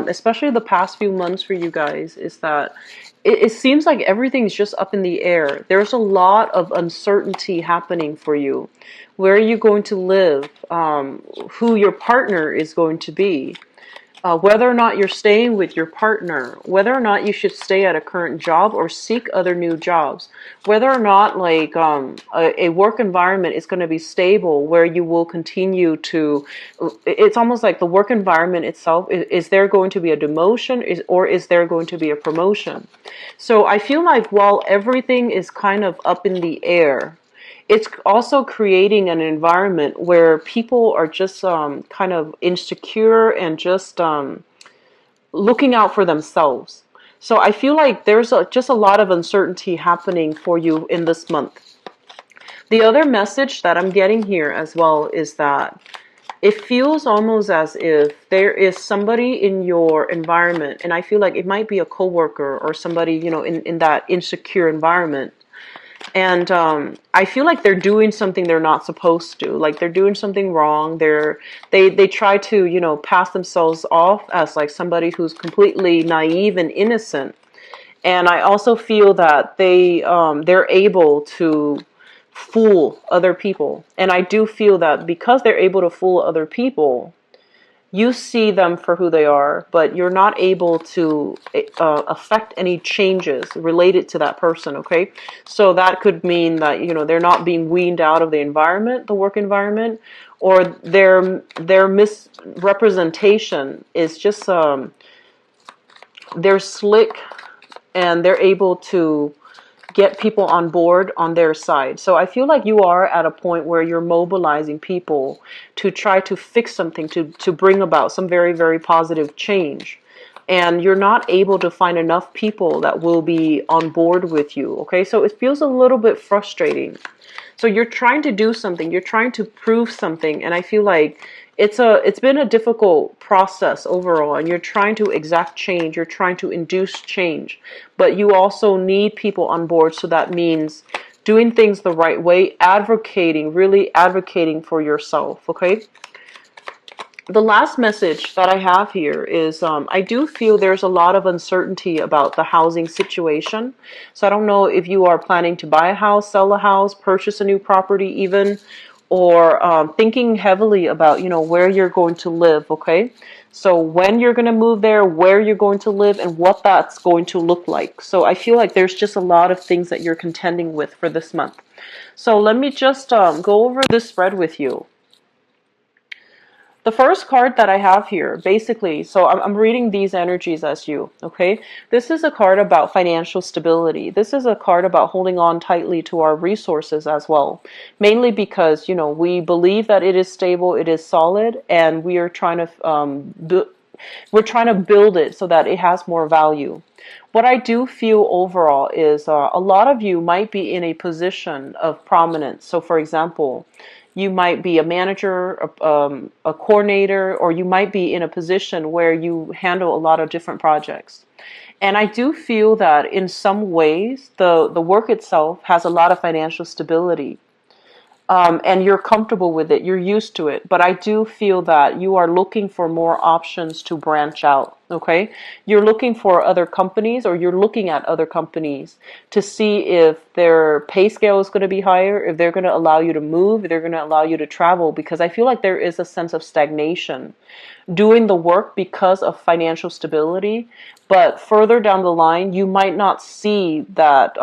especially the past few months for you guys, is that it seems like everything's just up in the air. There's a lot of uncertainty happening for you. Where are you going to live? Who your partner is going to be? Whether or not you're staying with your partner, whether or not you should stay at a current job or seek other new jobs, whether or not like a work environment is going to be stable where you will continue to, it's almost like the work environment itself, is there going to be a demotion or is there going to be a promotion? So I feel like while everything is kind of up in the air, it's also creating an environment where people are just kind of insecure and just looking out for themselves. So I feel like there's just a lot of uncertainty happening for you in this month. The other message that I'm getting here as well is that it feels almost as if there is somebody in your environment, and I feel like it might be a coworker or somebody, in that insecure environment. And I feel like they're doing something they're not supposed to. Like they're doing something wrong. They try to, pass themselves off as like somebody who's completely naive and innocent. And I also feel that they're able to fool other people. And I do feel that because they're able to fool other people, you see them for who they are, but you're not able to affect any changes related to that person, okay? So that could mean that, they're not being weaned out of the environment, the work environment, or their misrepresentation is just, they're slick and they're able to get people on board on their side. So I feel like you are at a point where you're mobilizing people to try to fix something, to bring about some very, very positive change. And you're not able to find enough people that will be on board with you. Okay, so it feels a little bit frustrating. So you're trying to do something, you're trying to prove something, and I feel like it's been a difficult process overall, and you're trying to exact change, you're trying to induce change, but you also need people on board. So that means doing things the right way, really advocating for yourself, okay? The last message that I have here is I do feel there's a lot of uncertainty about the housing situation. So I don't know if you are planning to buy a house, sell a house, purchase a new property even, or thinking heavily about, where you're going to live, okay? So when you're going to move there, where you're going to live, and what that's going to look like. So I feel like there's just a lot of things that you're contending with for this month. So let me just go over this spread with you. The first card that I have here, basically, so I'm reading these energies as you, okay? This is a card about financial stability. This is a card about holding on tightly to our resources as well. Mainly because, we believe that it is stable, it is solid, and we are trying to, we're trying to build it so that it has more value. What I do feel overall is a lot of you might be in a position of prominence. So, for example, you might be a manager, a coordinator, or you might be in a position where you handle a lot of different projects. And I do feel that in some ways, the work itself has a lot of financial stability. And you're comfortable with it, you're used to it. But I do feel that you are looking for more options to branch out, okay? You're looking for other companies, or you're looking at other companies to see if their pay scale is going to be higher, if they're going to allow you to move, if they're going to allow you to travel, because I feel like there is a sense of stagnation doing the work because of financial stability. But further down the line, you might not see that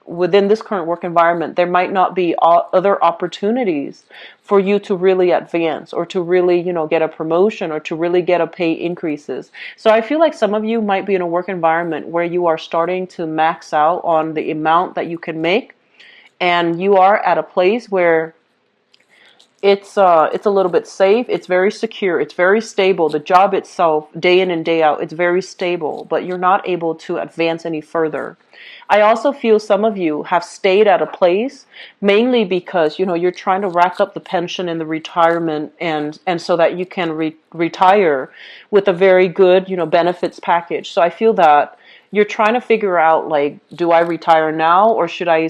within this current work environment, there might not be other opportunities for you to really advance, or to really, get a promotion, or to really get a pay increases. So I feel like some of you might be in a work environment where you are starting to max out on the amount that you can make, and you are at a place where it's a little bit safe, it's very secure, it's very stable. The job itself, day in and day out, it's very stable, but you're not able to advance any further. I also feel some of you have stayed at a place mainly because, you're trying to rack up the pension and the retirement, and so that you can retire with a very good, benefits package. So I feel that you're trying to figure out, like, do I retire now, or should I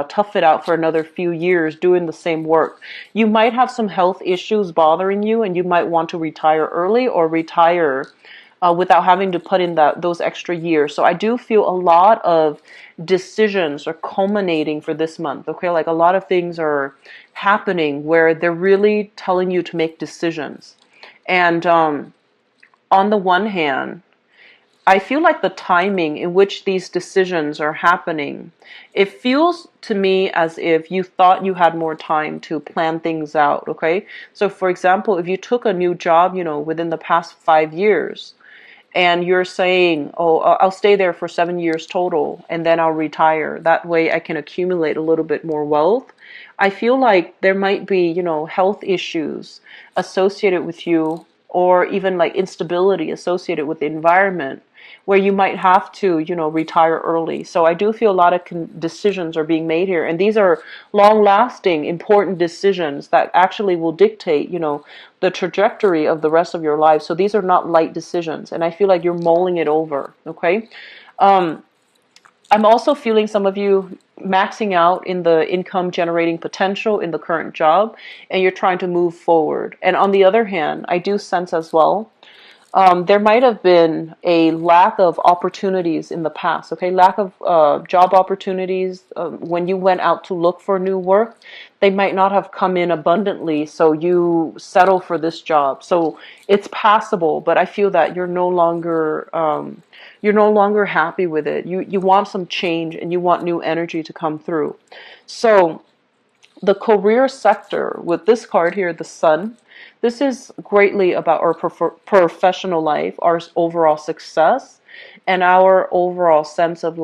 tough it out for another few years doing the same work? You might have some health issues bothering you, and you might want to retire early, or retire without having to put in those extra years. So I do feel a lot of decisions are culminating for this month. Okay, like a lot of things are happening where they're really telling you to make decisions. And on the one hand, I feel like the timing in which these decisions are happening, it feels to me as if you thought you had more time to plan things out, okay? So for example, if you took a new job, within the past 5 years, and you're saying, oh, I'll stay there for 7 years total, and then I'll retire. That way I can accumulate a little bit more wealth. I feel like there might be, health issues associated with you, or even like instability associated with the environment, where you might have to, retire early. So I do feel a lot of decisions are being made here. And these are long-lasting, important decisions that actually will dictate, the trajectory of the rest of your life. So these are not light decisions. And I feel like you're mulling it over, okay? I'm also feeling some of you maxing out in the income generating potential in the current job, and you're trying to move forward. And on the other hand, I do sense as well, there might have been a lack of opportunities in the past, okay? Lack of job opportunities. When you went out to look for new work, they might not have come in abundantly, so you settle for this job. So it's passable, but I feel that you're no longer happy with it. You want some change, and you want new energy to come through. So the career sector, with this card here, the Sun, this is greatly about our professional life, our overall success, and our overall sense of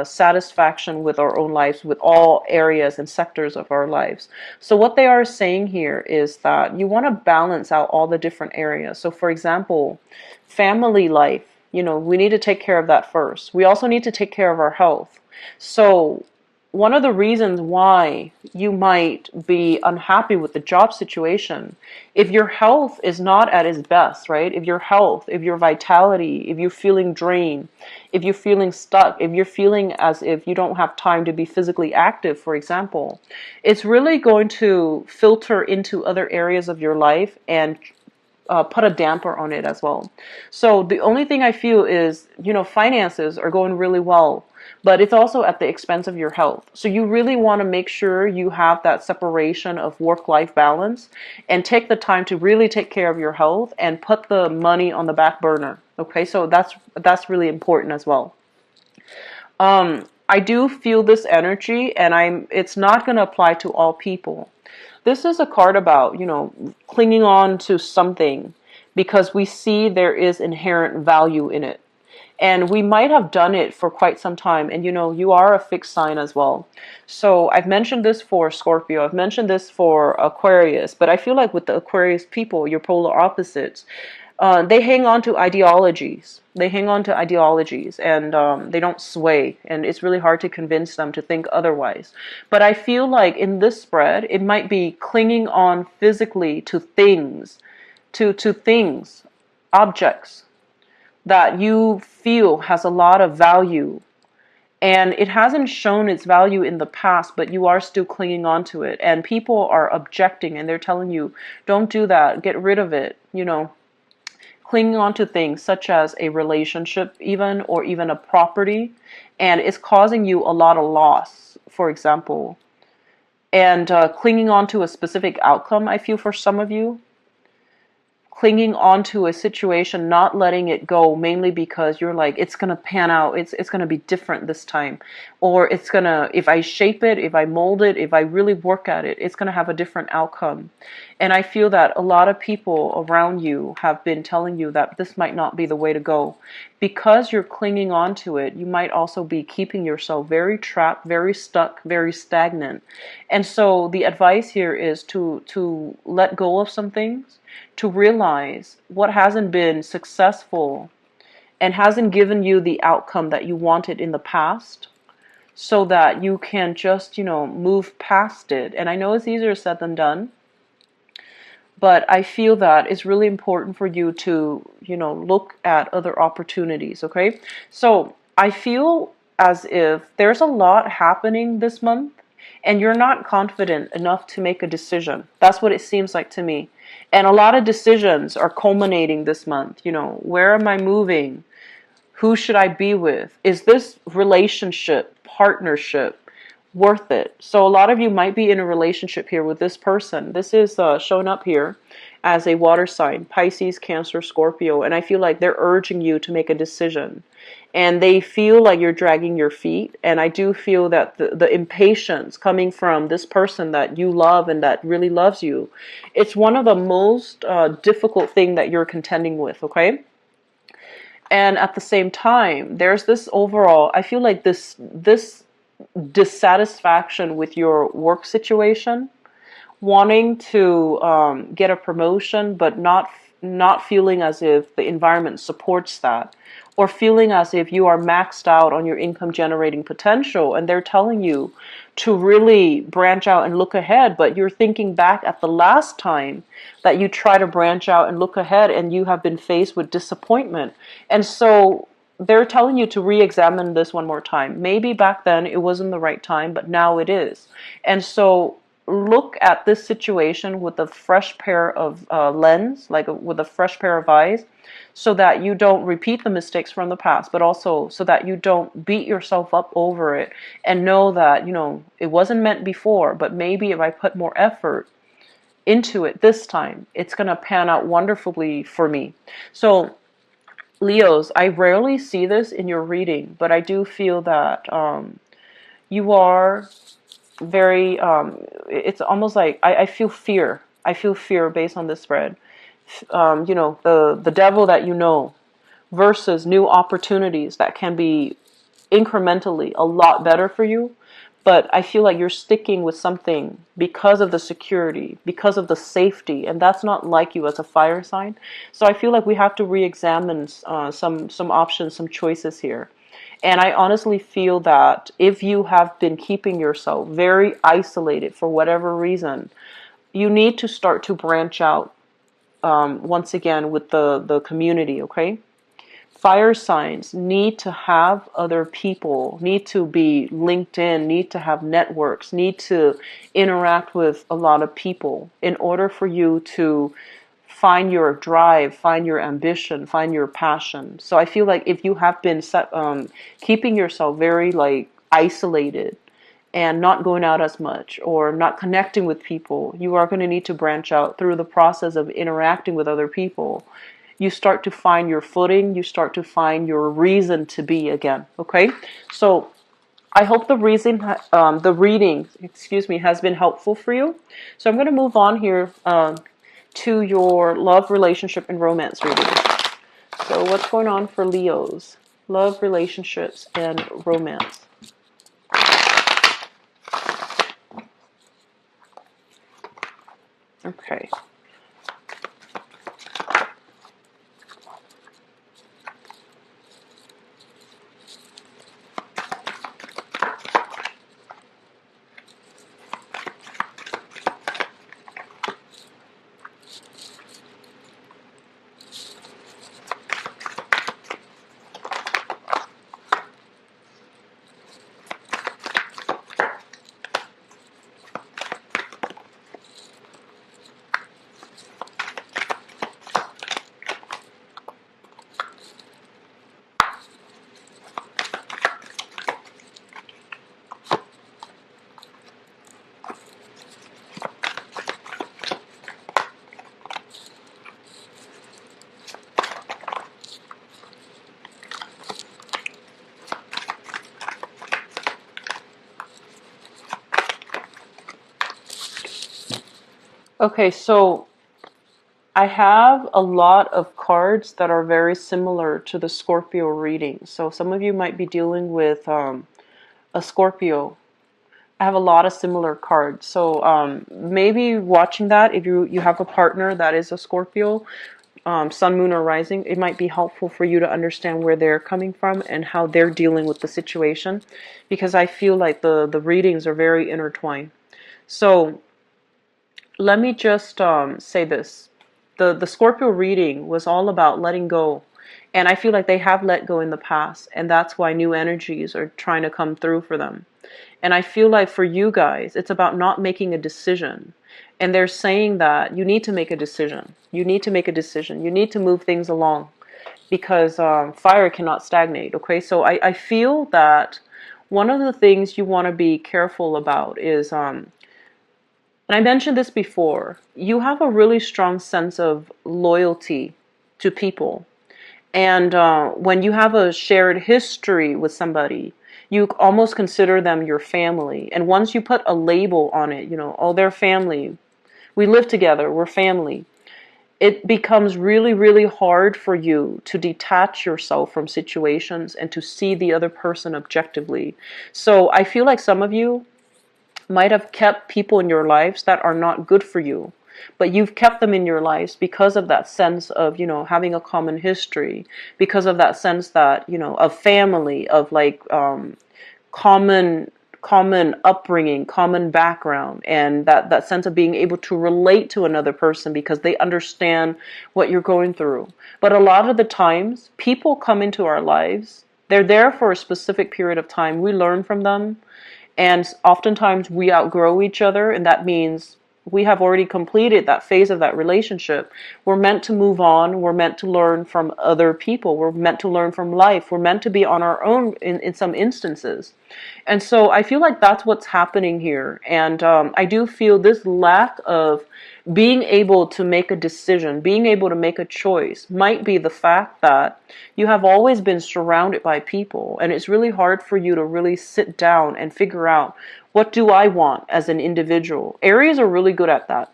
satisfaction with our own lives, with all areas and sectors of our lives. So what they are saying here is that you want to balance out all the different areas. So for example, family life, we need to take care of that first. We also need to take care of our health. So one of the reasons why you might be unhappy with the job situation, if your health is not at its best, right? If your vitality, if you're feeling drained, if you're feeling stuck, if you're feeling as if you don't have time to be physically active, for example, it's really going to filter into other areas of your life and put a damper on it as well. So the only thing I feel is, finances are going really well, but it's also at the expense of your health. So you really want to make sure you have that separation of work-life balance and take the time to really take care of your health and put the money on the back burner. Okay, so that's really important as well. I do feel this energy, and it's not going to apply to all people. This is a card about, clinging on to something because we see there is inherent value in it. And we might have done it for quite some time. And you are a fixed sign as well. So I've mentioned this for Scorpio. I've mentioned this for Aquarius. But I feel like with the Aquarius people, your polar opposites, they hang on to ideologies. And they don't sway. And it's really hard to convince them to think otherwise. But I feel like in this spread, it might be clinging on physically to things, to things, objects that you feel has a lot of value. And it hasn't shown its value in the past, but you are still clinging on to it. And people are objecting, and they're telling you, don't do that, get rid of it, clinging on to things such as a relationship or even a property, and it's causing you a lot of loss, for example. And clinging on to a specific outcome, I feel, for some of you. Clinging on to a situation, not letting it go, mainly because you're like, it's going to pan out, it's going to be different this time. Or it's going to, if I shape it, if I mold it, if I really work at it, it's going to have a different outcome. And I feel that a lot of people around you have been telling you that this might not be the way to go. Because you're clinging on to it, you might also be keeping yourself very trapped, very stuck, very stagnant. And so the advice here is to let go of some things, to realize what hasn't been successful and hasn't given you the outcome that you wanted in the past, so that you can just, move past it. And I know it's easier said than done, but I feel that it's really important for you to, look at other opportunities, okay? So I feel as if there's a lot happening this month, and you're not confident enough to make a decision. That's what it seems like to me. And a lot of decisions are culminating this month. You know, where am I moving? Who should I be with? Is this relationship, partnership worth it? So a lot of you might be in a relationship here with this person. This is showing up here as a water sign, Pisces, Cancer, Scorpio. And I feel like they're urging you to make a decision. And they feel like you're dragging your feet. And I do feel that the impatience coming from this person that you love and that really loves you, it's one of the most difficult thing that you're contending with, okay? And at the same time, there's this overall, I feel like this dissatisfaction with your work situation, wanting to get a promotion, but not feeling as if the environment supports that, or feeling as if you are maxed out on your income generating potential, and they're telling you to really branch out and look ahead, but you're thinking back at the last time that you try to branch out and look ahead and you have been faced with disappointment. And so they're telling you to re-examine this one more time. Maybe back then it wasn't the right time, but now it is. And so look at this situation with a fresh pair of lens, like with a fresh pair of eyes, so that you don't repeat the mistakes from the past, but also so that you don't beat yourself up over it, and know that, you know, it wasn't meant before, but maybe if I put more effort into it this time, it's going to pan out wonderfully for me. So Leos, I rarely see this in your reading, but I do feel that you are very, it's almost like I feel fear. I feel fear based on this spread. You know, the devil that you know versus new opportunities that can be incrementally a lot better for you. But I feel like you're sticking with something because of the security, because of the safety, and that's not like you as a fire sign. So I feel like we have to re-examine some options, some choices here. And I honestly feel that if you have been keeping yourself very isolated for whatever reason, you need to start to branch out once again with the community, okay? Fire signs need to have other people, need to be linked in, need to have networks, need to interact with a lot of people in order for you to find your drive, find your ambition, find your passion. So I feel like if you have been keeping yourself very like isolated and not going out as much or not connecting with people, you are going to need to branch out through the process of interacting with other people. You start to find your footing, you start to find your reason to be again, okay? So I hope the reading, excuse me, has been helpful for you. So I'm going to move on here to your love, relationship, and romance reading. So what's going on for Leos? Love, relationships, and romance. Okay. Okay, so I have a lot of cards that are very similar to the Scorpio reading. So some of you might be dealing with a Scorpio. I have a lot of similar cards. So maybe watching that, if you have a partner that is a Scorpio, Sun, Moon, or Rising, it might be helpful for you to understand where they're coming from and how they're dealing with the situation. Because I feel like the readings are very intertwined. So let me just say this. The Scorpio reading was all about letting go. And I feel like they have let go in the past. And that's why new energies are trying to come through for them. And I feel like for you guys, it's about not making a decision. And they're saying that you need to make a decision. You need to make a decision. You need to move things along because fire cannot stagnate. Okay, so I feel that one of the things you want to be careful about is, and I mentioned this before, you have a really strong sense of loyalty to people. And when you have a shared history with somebody, you almost consider them your family. And once you put a label on it, oh, they're family. We live together. We're family. It becomes really, really hard for you to detach yourself from situations and to see the other person objectively. So I feel like some of you might have kept people in your lives that are not good for you, but you've kept them in your lives because of that sense of, having a common history, because of that sense that, of family, of like common upbringing, common background, and that sense of being able to relate to another person because they understand what you're going through. But a lot of the times, people come into our lives, they're there for a specific period of time. We learn from them, and oftentimes we outgrow each other, and that means we have already completed that phase of that relationship. We're meant to move on. We're meant to learn from other people. We're meant to learn from life. We're meant to be on our own in some instances. And so I feel like that's what's happening here. And I do feel this lack of being able to make a decision, being able to make a choice, might be the fact that you have always been surrounded by people. And it's really hard for you to really sit down and figure out, what do I want as an individual? Aries are really good at that.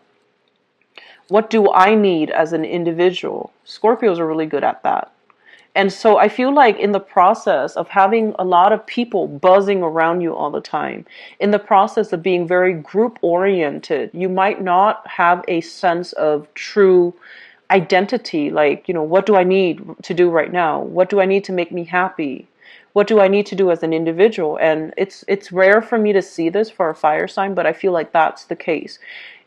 What do I need as an individual? Scorpios are really good at that. And so I feel like in the process of having a lot of people buzzing around you all the time, in the process of being very group oriented, you might not have a sense of true identity. Like, what do I need to do right now? What do I need to make me happy? What do I need to do as an individual? And it's rare for me to see this for a fire sign, but I feel like that's the case.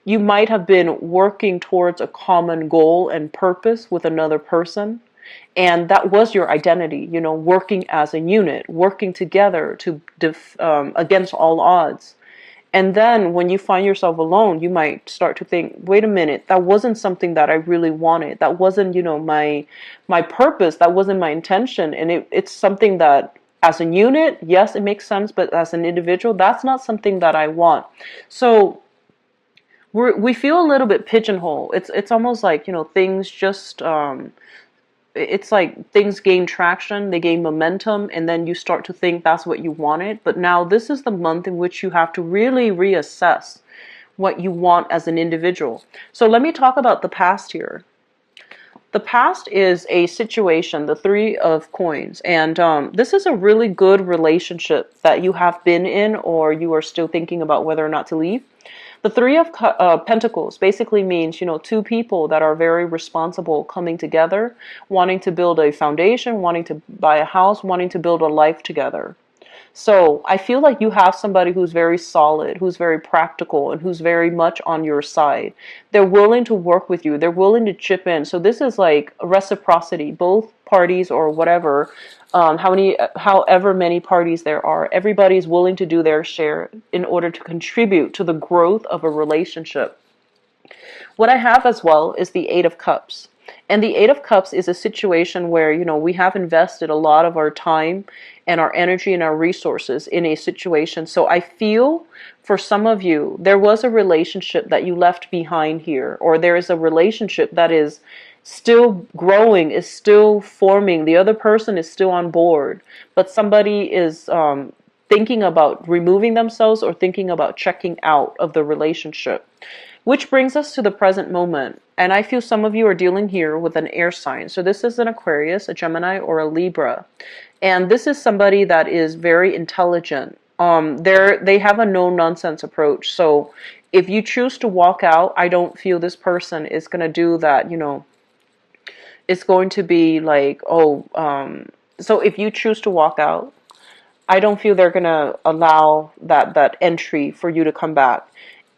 You might have been working towards a common goal and purpose with another person, and that was your identity, working as a unit, working together to against all odds. And then when you find yourself alone, you might start to think, wait a minute, that wasn't something that I really wanted. That wasn't, my purpose. That wasn't my intention. And it's something that as a unit, yes, it makes sense. But as an individual, that's not something that I want. So we feel a little bit pigeonholed. It's almost like, things just, it's like things gain traction, they gain momentum, and then you start to think that's what you wanted. But now this is the month in which you have to really reassess what you want as an individual. So let me talk about the past here. The past is a situation, the Three of Coins, and this is a really good relationship that you have been in, or you are still thinking about whether or not to leave. The Three of Pentacles basically means, two people that are very responsible coming together, wanting to build a foundation, wanting to buy a house, wanting to build a life together. So I feel like you have somebody who's very solid, who's very practical, and who's very much on your side. They're willing to work with you. They're willing to chip in. So this is like reciprocity. Both parties or whatever, however many parties there are, everybody's willing to do their share in order to contribute to the growth of a relationship. What I have as well is the Eight of Cups. And the Eight of Cups is a situation where, we have invested a lot of our time and our energy and our resources in a situation. So I feel for some of you, there was a relationship that you left behind here, or there is a relationship that is still growing, is still forming. The other person is still on board, but somebody is thinking about removing themselves or thinking about checking out of the relationship. Which brings us to the present moment. And I feel some of you are dealing here with an air sign. So this is an Aquarius, a Gemini, or a Libra. And this is somebody that is very intelligent. They have a no-nonsense approach. So if you choose to walk out, I don't feel this person is going to do that, it's going to be like, so if you choose to walk out, I don't feel they're going to allow that entry for you to come back.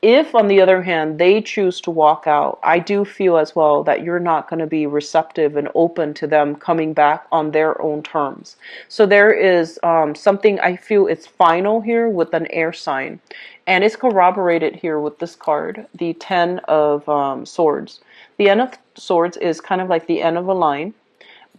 If, on the other hand, they choose to walk out, I do feel as well that you're not going to be receptive and open to them coming back on their own terms. So there is something I feel it's final here with an air sign. And it's corroborated here with this card, the Ten of Swords. The End of Swords is kind of like the end of a line,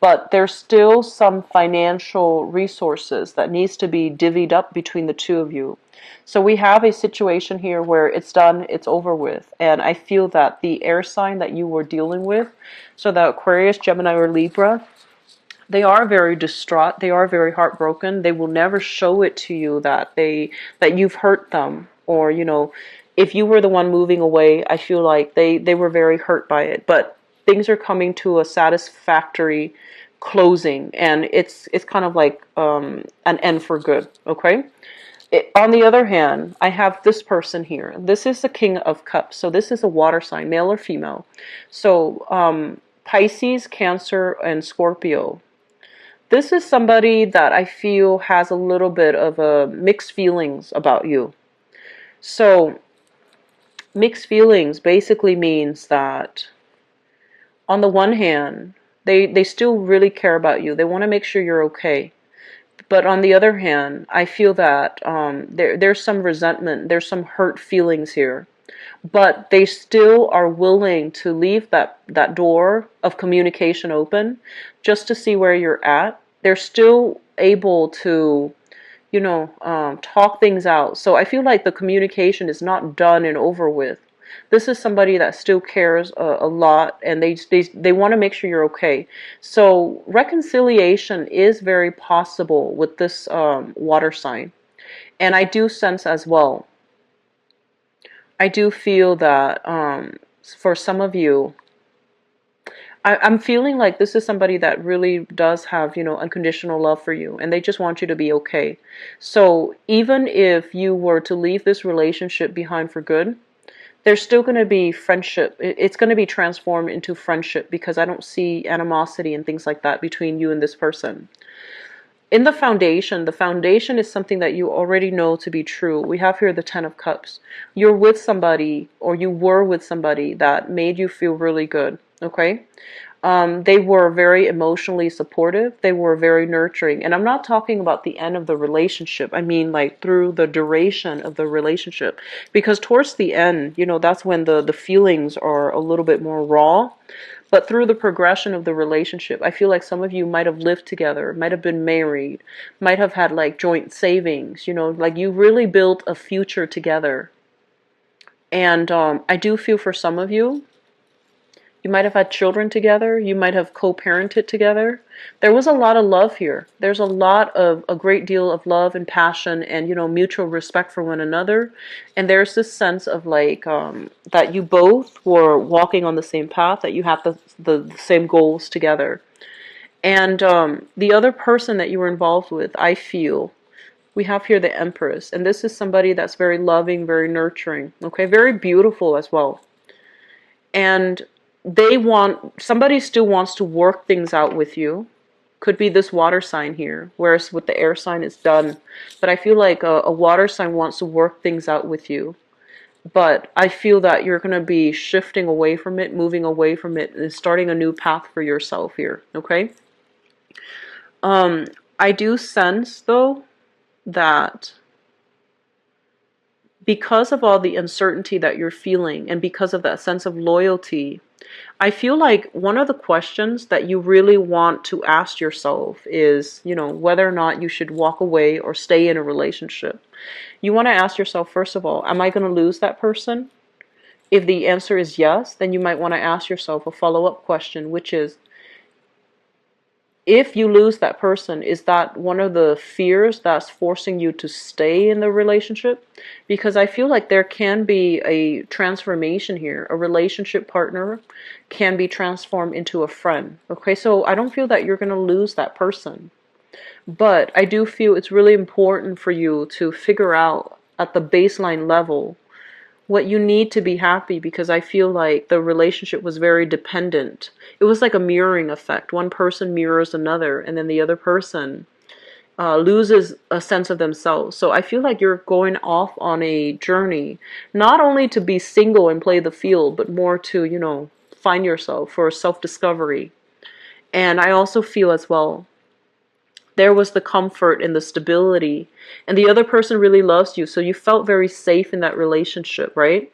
but there's still some financial resources that needs to be divvied up between the two of you. So we have a situation here where it's done, it's over with. And I feel that the air sign that you were dealing with, so the Aquarius, Gemini, or Libra, they are very distraught. They are very heartbroken. They will never show it to you that you've hurt them, or, you know, if you were the one moving away, I feel like they were very hurt by it. But things are coming to a satisfactory closing, and it's kind of like an end for good. Okay. On the other hand, I have this person here. This is the King of Cups. So this is a water sign, male or female. So Pisces, Cancer, and Scorpio. This is somebody that I feel has a little bit of mixed feelings about you. So mixed feelings basically means that on the one hand, they still really care about you. They want to make sure you're okay. But on the other hand, I feel that there's some resentment, there's some hurt feelings here. But they still are willing to leave that door of communication open just to see where you're at. They're still able to, you know, talk things out. So I feel like the communication is not done and over with. This is somebody that still cares a lot, and they want to make sure you're okay. So reconciliation is very possible with this water sign. And I do sense as well, I do feel that for some of you, I'm feeling like this is somebody that really does have, you know, unconditional love for you, and they just want you to be okay. So even if you were to leave this relationship behind for good, there's still going to be friendship. It's going to be transformed into friendship, because I don't see animosity and things like that between you and this person. In the foundation is something that you already know to be true. We have here the Ten of Cups. You're with somebody, or you were with somebody that made you feel really good, okay? They were very emotionally supportive. They were very nurturing. And I'm not talking about the end of the relationship. I mean, like, through the duration of the relationship. Because towards the end, you know, that's when the feelings are a little bit more raw. But through the progression of the relationship, I feel like some of you might have lived together, might have been married, might have had like joint savings, you know, like you really built a future together. And I do feel for some of you, you might have had children together, you might have co-parented together. There was a lot of love here. There's a great deal of love and passion and, you know, mutual respect for one another. And there's this sense of like, that you both were walking on the same path, that you had the same goals together. And the other person that you were involved with, I feel, we have here the Empress. And this is somebody that's very loving, very nurturing, okay, very beautiful as well. And somebody still wants to work things out with you. Could be this water sign here, whereas with the air sign it's done. But I feel like a water sign wants to work things out with you. But I feel that you're going to be shifting away from it, moving away from it, and starting a new path for yourself here, okay? I do sense, though, that because of all the uncertainty that you're feeling, and because of that sense of loyalty, I feel like one of the questions that you really want to ask yourself is, you know, whether or not you should walk away or stay in a relationship. You want to ask yourself, first of all, am I going to lose that person? If the answer is yes, then you might want to ask yourself a follow-up question, which is, if you lose that person, is that one of the fears that's forcing you to stay in the relationship? Because I feel like there can be a transformation here. A relationship partner can be transformed into a friend. Okay, so I don't feel that you're going to lose that person. But I do feel it's really important for you to figure out at the baseline level what you need to be happy, because I feel like the relationship was very dependent. It was like a mirroring effect. One person mirrors another, and then the other person loses a sense of themselves. So I feel like you're going off on a journey, not only to be single and play the field, but more to, find yourself for self-discovery. And I also feel as well, there was the comfort and the stability, and the other person really loves you. So you felt very safe in that relationship, right?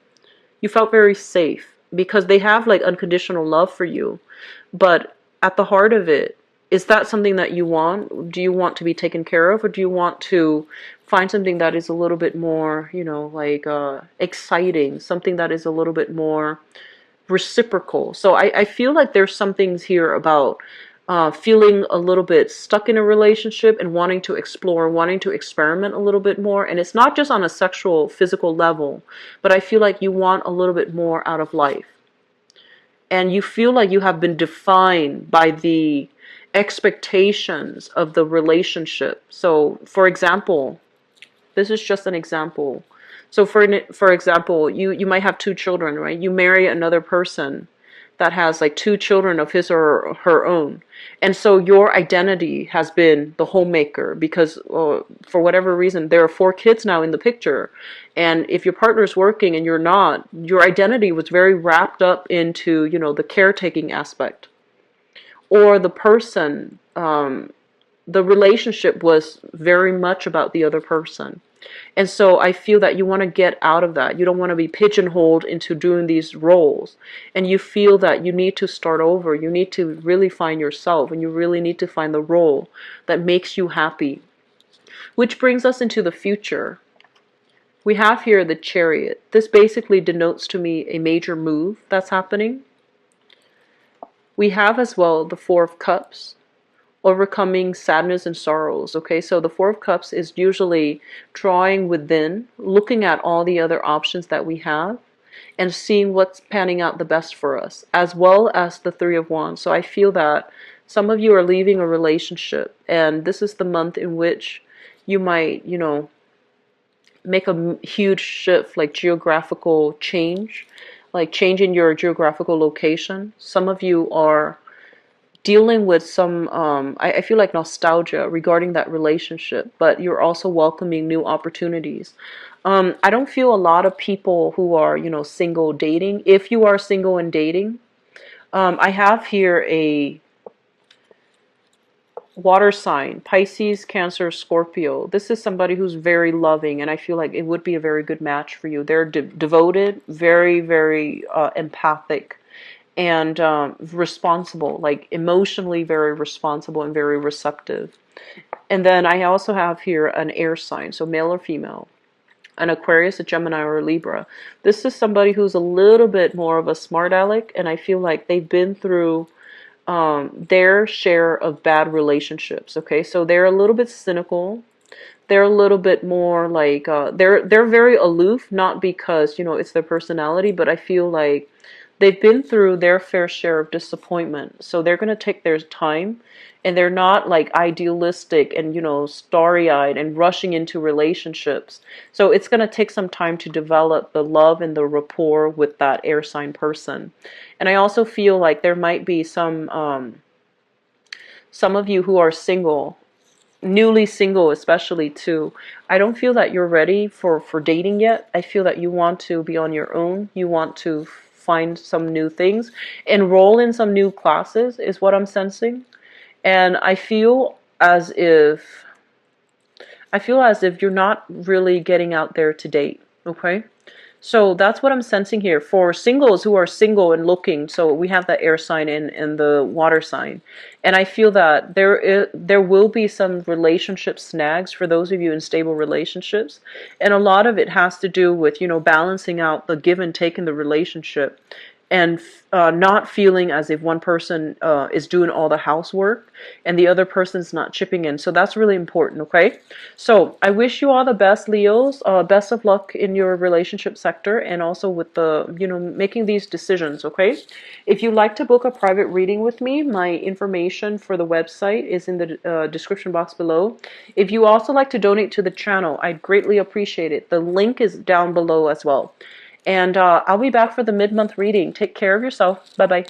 You felt very safe because they have like unconditional love for you. But at the heart of it, is that something that you want? Do you want to be taken care of, or do you want to find something that is a little bit more, exciting, something that is a little bit more reciprocal? So I feel like there's some things here about feeling a little bit stuck in a relationship and wanting to explore, wanting to experiment a little bit more. And it's not just on a sexual, physical level, but I feel like you want a little bit more out of life. And you feel like you have been defined by the expectations of the relationship. So, for example, this is just an example. So, for example, you might have two children, right? You marry another person that has like two children of his or her own. And so your identity has been the homemaker because for whatever reason, there are four kids now in the picture. And if your partner's working and you're not, your identity was very wrapped up into, the caretaking aspect. Or the person, the relationship was very much about the other person. And so I feel that you want to get out of that. You don't want to be pigeonholed into doing these roles. And you feel that you need to start over. You need to really find yourself, and you really need to find the role that makes you happy. Which brings us into the future. We have here the Chariot. This basically denotes to me a major move that's happening. We have as well the Four of Cups, overcoming sadness and sorrows. Okay, so the Four of Cups is usually drawing within, looking at all the other options that we have, and seeing what's panning out the best for us, as well as the Three of Wands. So I feel that some of you are leaving a relationship, and this is the month in which you might, make a huge shift, like geographical change, like changing your geographical location. Some of you are dealing with some, I feel like nostalgia regarding that relationship, but you're also welcoming new opportunities. I don't feel a lot of people who are, single dating. If you are single and dating, I have here a water sign, Pisces, Cancer, Scorpio. This is somebody who's very loving, and I feel like it would be a very good match for you. They're devoted, very, very empathic, and responsible, like emotionally very responsible and very receptive. And then I also have here an air sign, so male or female, an Aquarius, a Gemini, or a Libra. This is somebody who's a little bit more of a smart aleck, and I feel like they've been through their share of bad relationships. Okay, so they're a little bit cynical. They're a little bit more like they're very aloof, not because it's their personality, but I feel like they've been through their fair share of disappointment. So they're going to take their time, and they're not like idealistic and starry-eyed and rushing into relationships. So it's going to take some time to develop the love and the rapport with that air sign person. And I also feel like there might be some of you who are single, newly single especially too. I don't feel that you're ready for dating yet. I feel that you want to be on your own. You want to find some new things, enroll in some new classes is what I'm sensing. And I feel as if you're not really getting out there to date. Okay, so that's what I'm sensing here for singles who are single and looking. So we have the air sign and the water sign, and I feel that there will be some relationship snags for those of you in stable relationships, and a lot of it has to do with balancing out the give and take in the relationship, and not feeling as if one person is doing all the housework and the other person's not chipping in. So that's really important, okay? So I wish you all the best, Leos. Best of luck in your relationship sector and also with the, making these decisions, okay? If you'd like to book a private reading with me, my information for the website is in the description box below. If you also like to donate to the channel, I'd greatly appreciate it. The link is down below as well. And I'll be back for the mid-month reading. Take care of yourself. Bye-bye.